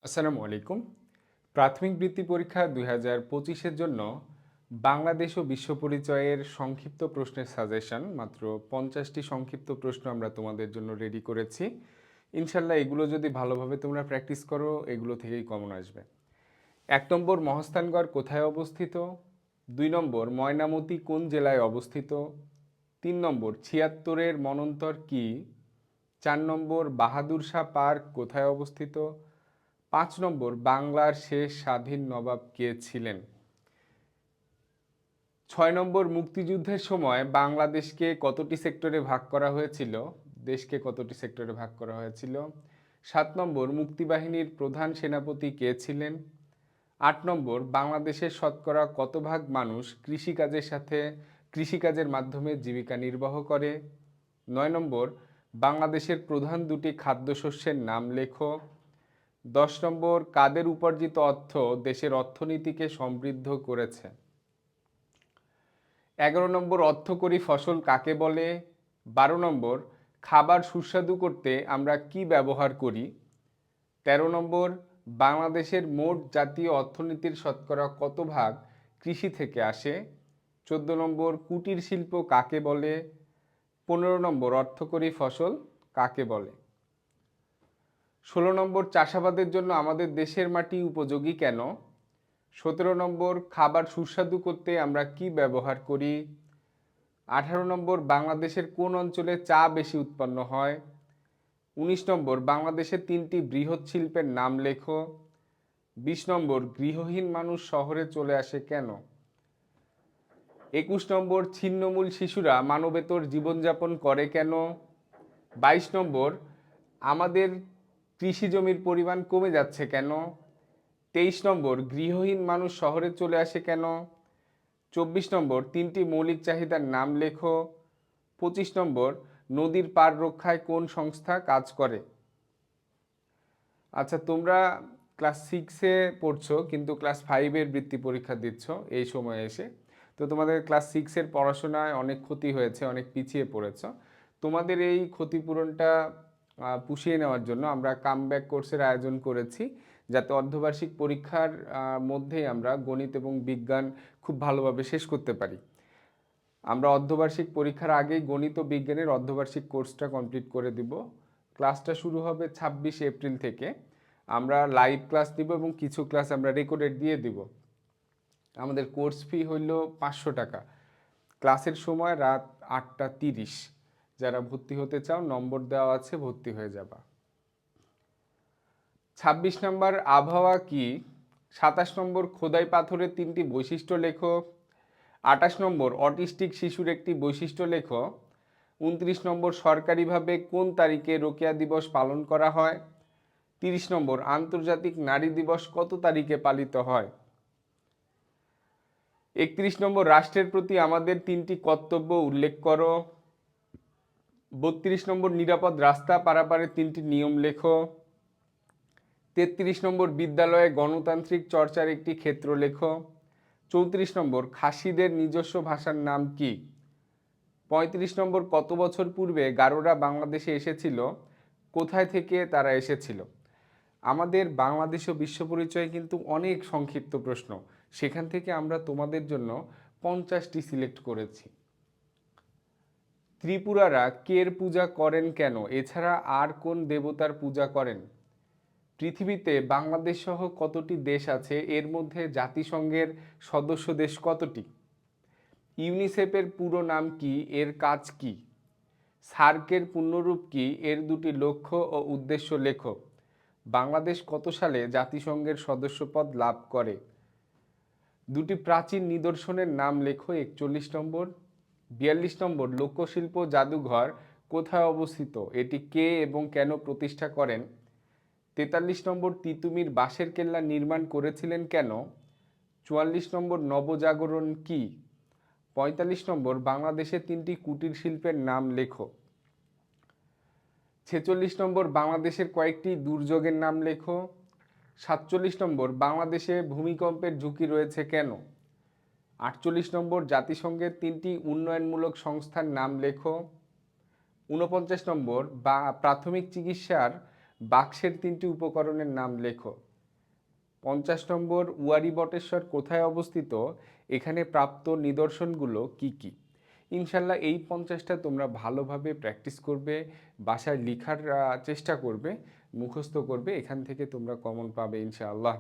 আসসালামু আলাইকুম। প্রাথমিক বৃত্তি পরীক্ষা ২০২৫-এর জন্য বাংলাদেশ ও বিশ্ব পরিচয়ের সংক্ষিপ্ত প্রশ্নের সাজেশন মাত্র ৫০টি সংক্ষিপ্ত প্রশ্ন আমরা তোমাদের জন্য রেডি করেছি। ইনশাল্লাহ এগুলো যদি ভালোভাবে তোমরা প্র্যাকটিস করো এগুলো থেকেই কমন আসবে। ১ নম্বর মহাস্থানগড় কোথায় অবস্থিত? ২ নম্বর ময়নামতি কোন জেলায় অবস্থিত? ৩ নম্বর ৭৬-এর মন্বন্তর কি? ৪ নম্বর বাহাদুর শাহ পার্ক কোথায় অবস্থিত? ৫ নম্বর বাংলার শেষ স্বাধীন নবাব কে ছিলেন? ৬ নম্বর মুক্তিযুদ্ধের সময় বাংলাদেশকে কতটি সেক্টরে ভাগ করা হয়েছিল? দেশকে কতটি সেক্টরে ভাগ করা হয়েছিল? ৭ নম্বর মুক্তিবাহিনীর প্রধান সেনাপতি কে ছিলেন? ৮ নম্বর বাংলাদেশের শতকরা কত ভাগ মানুষ কৃষিকাজের মাধ্যমে জীবিকা নির্বাহ করে? ৯ নম্বর বাংলাদেশের প্রধান দুটি খাদ্যশস্যের নাম লেখো। ১০ নম্বর কাদের উপার্জিত অর্থ দেশের অর্থনীতিকে সমৃদ্ধ করেছে? ১১ নম্বর অর্থকরী ফসল কাকে বলে? ১২ নম্বর খাবার সুস্বাদু করতে আমরা কি ব্যবহার করি? ১৩ নম্বর বাংলাদেশের মোট জাতীয় অর্থনীতির শতকরা কত ভাগ কৃষি থেকে আসে? ১৪ নম্বর কুটির শিল্প কাকে বলে? ১৫ নম্বর অর্থকরী ফসল কাকে বলে? ১৬ নম্বর চাষাবাদের জন্য আমাদের দেশের মাটি উপযোগী কেন? ১৭ নম্বর খাবার সুস্বাদু করতে আমরা কি ব্যবহার করি? ১৮ নম্বর বাংলাদেশের কোন অঞ্চলে চা বেশি উৎপন্ন হয়? ১৯ নম্বর বাংলাদেশের ৩টি বৃহৎ শিল্পের নাম লেখো। ২০ নম্বর গৃহহীন মানুষ শহরে চলে আসে কেন? ২১ নম্বর ছিন্নমূল শিশুরা মানবেতর জীবনযাপন করে কেন? ২২ নম্বর আমাদের কৃষি জমির পরিমাণ কমে যাচ্ছে কেন? ২৩ নম্বর গৃহহীন মানুষ শহরে চলে আসে কেন? ২৪ নম্বর ৩টি মৌলিক চাহিদার নাম লেখো। ২৫ নম্বর নদীর পার রক্ষায় কোন সংস্থা কাজ করে? আচ্ছা, তোমরা ক্লাস 6-এ পড়ছো কিন্তু ক্লাস 5-এর বৃত্তি পরীক্ষা দিচ্ছ এই সময়ে এসে। তো তোমাদের ক্লাস 6-এর পড়াশোনায় অনেক ক্ষতি হয়েছে, অনেক পিছিয়ে পড়েছো। তোমাদের এই ক্ষতিপূরণটা পুষিয়ে নেওয়ার জন্য আমরা কামব্যাক কোর্সের আয়োজন করেছি, যাতে অর্ধবার্ষিক পরীক্ষার মধ্যেই আমরা গণিত এবং বিজ্ঞান খুব ভালোভাবে শেষ করতে পারি। আমরা অর্ধবার্ষিক পরীক্ষার আগেই গণিত ও বিজ্ঞানের অর্ধবার্ষিক কোর্সটা কমপ্লিট করে দিব। ক্লাসটা শুরু হবে ২৬ এপ্রিল থেকে। আমরা লাইভ ক্লাস দিব এবং কিছু ক্লাস আমরা রেকর্ডেড দিয়ে দিব। আমাদের কোর্স ফি হইল ৫০০ টাকা। ক্লাসের সময় রাত ৮টা ৩০। যারা ভর্তি হতে চাও নম্বর দেওয়া আছে, ভর্তি হয়ে যাবা। ২৬ নম্বর আবহাওয়া কি? ২৭ নম্বর খোদাই পাথরের ৩টি বৈশিষ্ট্য লেখো। ২৮ নম্বর অটিস্টিক শিশুর একটি বৈশিষ্ট্য লেখো। ২৯ নম্বর সরকারিভাবে কোন তারিখে রোকেয়া দিবস পালন করা হয়? ৩০ নম্বর আন্তর্জাতিক নারী দিবস কত তারিখে পালিত হয়? ৩১ নম্বর রাষ্ট্রের প্রতি আমাদের ৩টি কর্তব্য উল্লেখ করো। ৩২ নম্বর নিরাপদ রাস্তা পারাপারের 3টি নিয়ম লেখো। ৩৩ নম্বর বিদ্যালয়ে গণতান্ত্রিক চর্চার একটি ক্ষেত্র লেখো। ৩৪ নম্বর খাসিদের নিজস্ব ভাষার নাম কি? ৩৫ নম্বর কত বছর পূর্বে গারোরা বাংলাদেশে এসেছিল? কোথায় থেকে তারা এসেছিল? আমাদের বাংলাদেশ ও বিশ্ব পরিচয়ে কিন্তু অনেক সংক্ষিপ্ত প্রশ্ন, সেখান থেকে আমরা তোমাদের জন্য 50টি সিলেক্ট করেছি। ত্রিপুরারা কের পূজা করেন কেন? এছাড়া আর কোন দেবতার পূজা করেন? পৃথিবীতে বাংলাদেশ সহ কতটি দেশ আছে? এর মধ্যে জাতিসংঘের সদস্য দেশ কতটি? ইউনিসেফের পুরো নাম কি? এর কাজ কি? সার্কের পূর্ণরূপ কি? এর দুটি লক্ষ্য ও উদ্দেশ্য লেখো। বাংলাদেশ কত সালে জাতিসংঘের সদস্যপদ লাভ করে? দুটি প্রাচীন নিদর্শনের নাম লেখো। ৪১ নম্বর। ৪২ নম্বর লোকশিল্প জাদুঘর কোথায় অবস্থিত? এটি কে এবং কেন প্রতিষ্ঠা করেন? ৪৩ নম্বর তিতুমির বাঁশের কেল্লা নির্মাণ করেছিলেন কেন? ৪৪ নম্বর নবজাগরণ কি? ৪৫ নম্বর বাংলাদেশের 3টি কুটির শিল্পের নাম লেখো। ৪৬ নম্বর বাংলাদেশের কয়েকটি দুর্যোগের নাম লেখো। ৪৭ নম্বর বাংলাদেশে ভূমিকম্পের ঝুঁকি রয়েছে কেন? ৪৮ নম্বর জাতিসংঘের 3টি উন্নয়নমূলক সংস্থার নাম লেখো। ৪৯ নম্বর প্রাথমিক চিকিৎসার বাক্সের 3টি উপকরণের নাম লেখো। নম্বর, ওয়ারী বটেশ্বর কোথায় অবস্থিত, এখানে প্রাপ্ত নিদর্শনগুলো কি কি? ইনশাল্লাহ এই 50টা তোমরা ভালোভাবে প্র্যাকটিস করবে, বাসায় লেখার চেষ্টা করবে, মুখস্থ করবে, এখান থেকে তোমরা কমন পাবে ইনশাআল্লাহ।